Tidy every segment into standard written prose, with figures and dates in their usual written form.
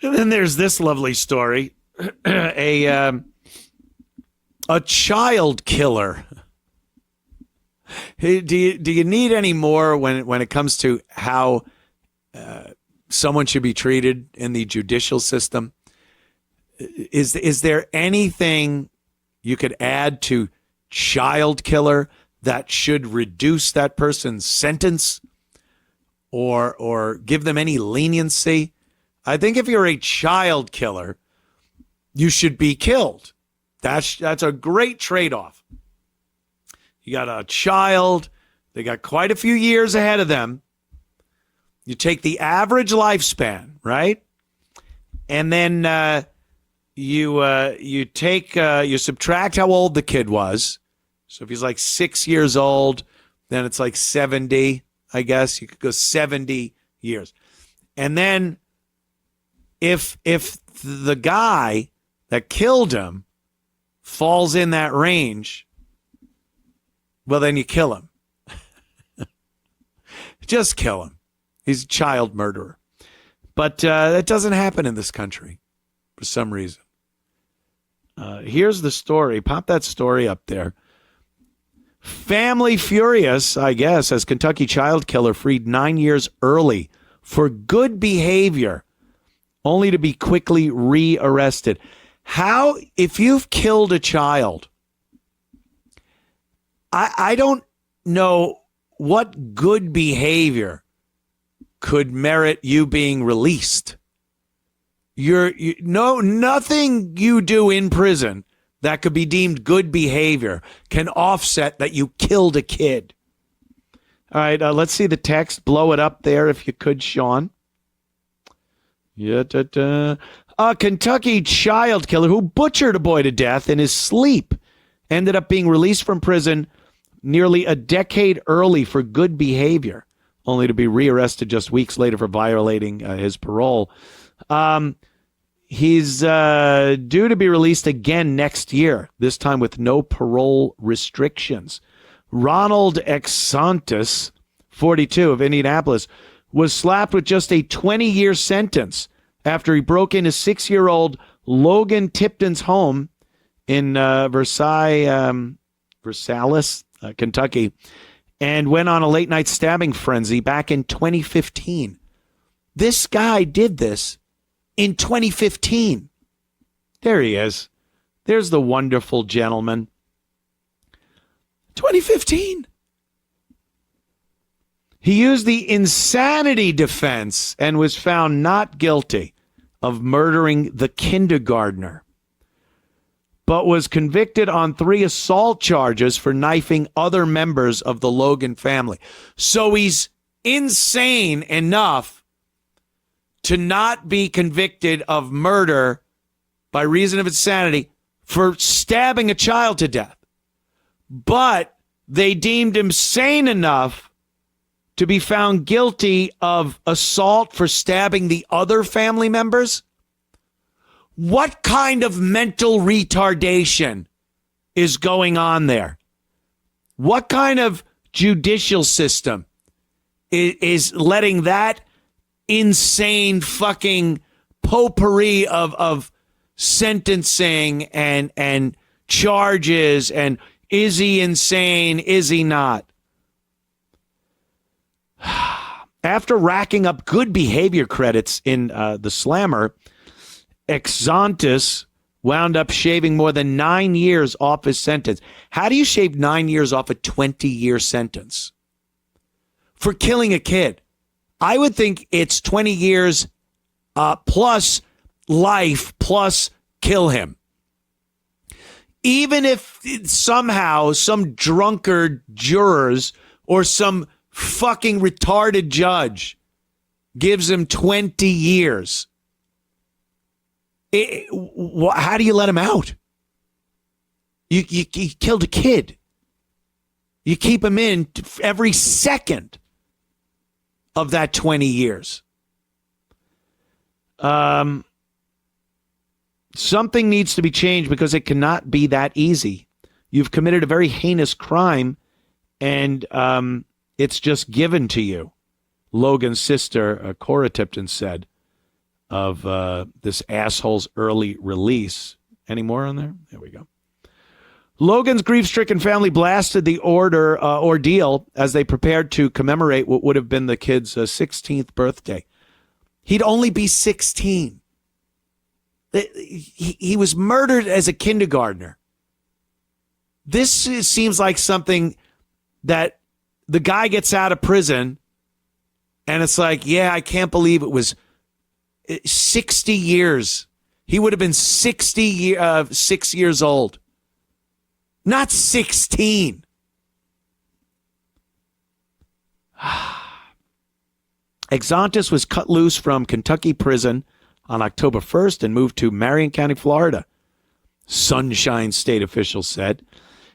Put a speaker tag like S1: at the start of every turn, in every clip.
S1: And then there's this lovely story. a child killer. Hey, do you need any more when it comes to how someone should be treated in the judicial system? Is there anything you could add to child killer that should reduce that person's sentence or give them any leniency? I think if you're a child killer, you should be killed. That's a great trade-off. You got a child, they got quite a few years ahead of them. You take the average lifespan, right? And then you subtract how old the kid was. So if he's like 6 years old, then it's like 70, I guess. You could go 70 years. And then if the guy that killed him falls in that range, well, then you kill him. Just kill him. He's a child murderer. But that doesn't happen in this country for some reason. Here's the story. Pop that story up there. Family furious, I guess, as Kentucky child killer freed 9 years early for good behavior, only to be quickly rearrested. How, if you've killed a child, I don't know what good behavior could merit you being released. Nothing you do in prison that could be deemed good behavior can offset that you killed a kid. All right, let's see the text. Blow it up there if you could, Sean. A Kentucky child killer who butchered a boy to death in his sleep ended up being released from prison nearly a decade early for good behavior, only to be rearrested just weeks later for violating his parole. He's due to be released again next year, this time with no parole restrictions. Ronald Exantis, 42, of Indianapolis, was slapped with just a 20-year sentence after he broke into 6-year-old Logan Tipton's home in Versailles, Kentucky, and went on a late-night stabbing frenzy back in 2015. This guy did this in 2015. There he is. There's the wonderful gentleman. 2015. He used the insanity defense and was found not guilty of murdering the kindergartner, but was convicted on 3 assault charges for knifing other members of the Logan family. So he's insane enough to not be convicted of murder by reason of insanity for stabbing a child to death. But they deemed him sane enough to be found guilty of assault for stabbing the other family members. What kind of mental retardation is going on there? What kind of judicial system is letting that insane fucking potpourri of sentencing and charges, and is he insane? Is he not? After racking up good behavior credits in the slammer, Exantis wound up shaving more than 9 years off his sentence. How do you shave 9 years off a 20-year sentence for killing a kid? I would think it's 20 years plus life plus kill him. Even if somehow some drunkard jurors or some fucking retarded judge gives him 20 years, how do you let him out? You killed a kid. You keep him in every second of that 20 years. Something needs to be changed because it cannot be that easy. You've committed a very heinous crime, and it's just given to you, Logan's sister, Cora Tipton, said. of this asshole's early release. Any more on there? There we go. Logan's grief-stricken family blasted the ordeal as they prepared to commemorate what would have been the kid's 16th birthday. He'd only be 16. He was murdered as a kindergartner. This seems like something that the guy gets out of prison and it's like, yeah, I can't believe it was 60 years. He would have been 6 years old. Not 16. Exontis was cut loose from Kentucky prison on October 1st and moved to Marion County, Florida. Sunshine State officials said.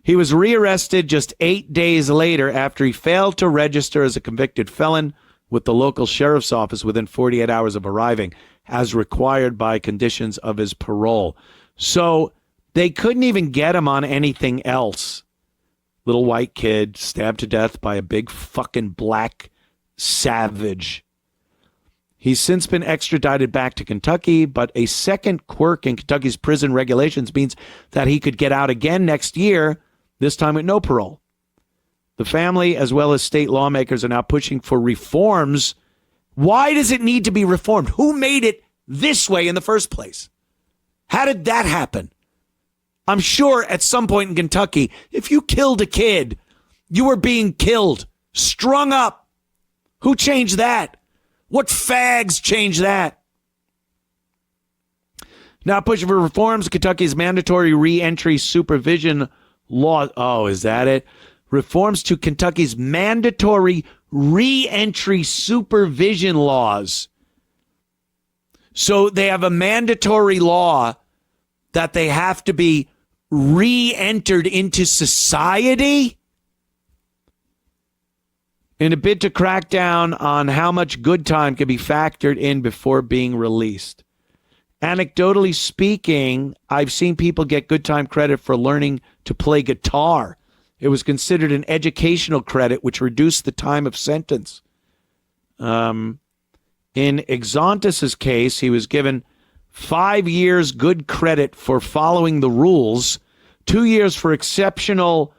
S1: He was rearrested just 8 days later after he failed to register as a convicted felon with the local sheriff's office within 48 hours of arriving, as required by conditions of his parole. So they couldn't even get him on anything else. Little white kid stabbed to death by a big fucking black savage. He's since been extradited back to Kentucky, but a second quirk in Kentucky's prison regulations means that he could get out again next year, this time with no parole. The family, as well as state lawmakers, are now pushing for reforms. Why does it need to be reformed? Who made it this way in the first place? How did that happen? I'm sure at some point in Kentucky, if you killed a kid, you were being killed, strung up. Who changed that? What fags changed that? Now pushing for reforms, Kentucky's mandatory re-entry supervision law. Oh, is that it? Reforms to Kentucky's mandatory re-entry supervision laws. So they have a mandatory law that they have to be re-entered into society in a bid to crack down on how much good time can be factored in before being released. Anecdotally speaking, I've seen people get good time credit for learning to play guitar. It was considered an educational credit, which reduced the time of sentence. In Exontis' case, he was given 5 years good credit for following the rules, 2 years for exceptional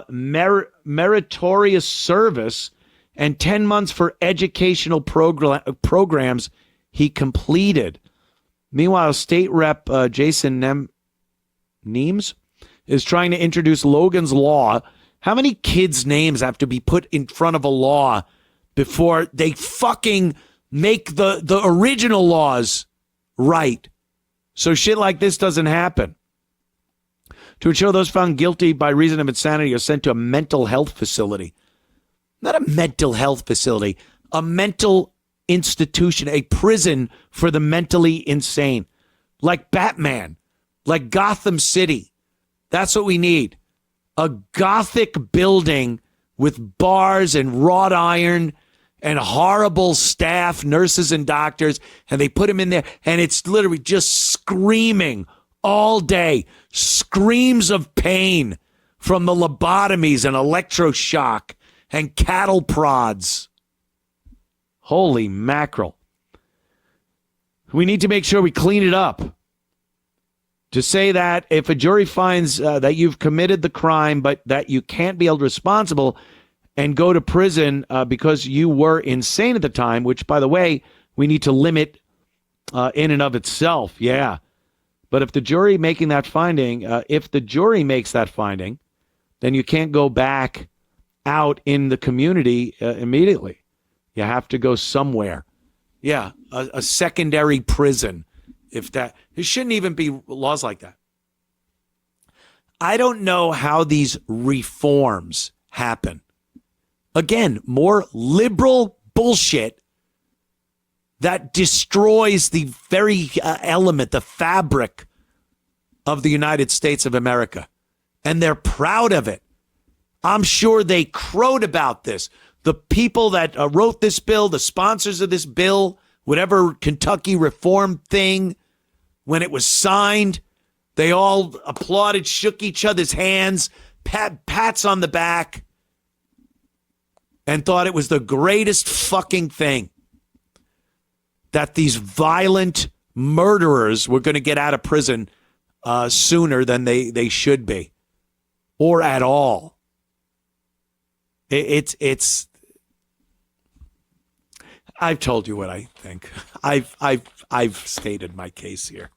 S1: meritorious service, and 10 months for educational programs he completed. Meanwhile, State Rep Jason Neems is trying to introduce Logan's Law. How many kids' names have to be put in front of a law before they fucking make the original laws right? So shit like this doesn't happen. To ensure those found guilty by reason of insanity are sent to a mental health facility. Not a mental health facility, a mental institution, a prison for the mentally insane. Like Batman, like Gotham City. That's what we need. A gothic building with bars and wrought iron and horrible staff, nurses and doctors, and they put them in there, and it's literally just screaming all day. Screams of pain from the lobotomies and electroshock and cattle prods. Holy mackerel. We need to make sure we clean it up. To say that if a jury finds that you've committed the crime, but that you can't be held responsible and go to prison because you were insane at the time, which, by the way, we need to limit in and of itself. Yeah. But if the jury making that finding, if the jury makes that finding, then you can't go back out in the community immediately. You have to go somewhere. Yeah. A secondary prison. If that, there shouldn't even be laws like that. I don't know how these reforms happen. Again, more liberal bullshit that destroys the very element, the fabric of the United States of America. And they're proud of it. I'm sure they crowed about this. The people that wrote this bill, the sponsors of this bill, whatever Kentucky reform thing, when it was signed, they all applauded, shook each other's hands, pats on the back, and thought it was the greatest fucking thing. that these violent murderers were going to get out of prison sooner than they should be, or at all. It's. I've told you what I think. I've stated my case here.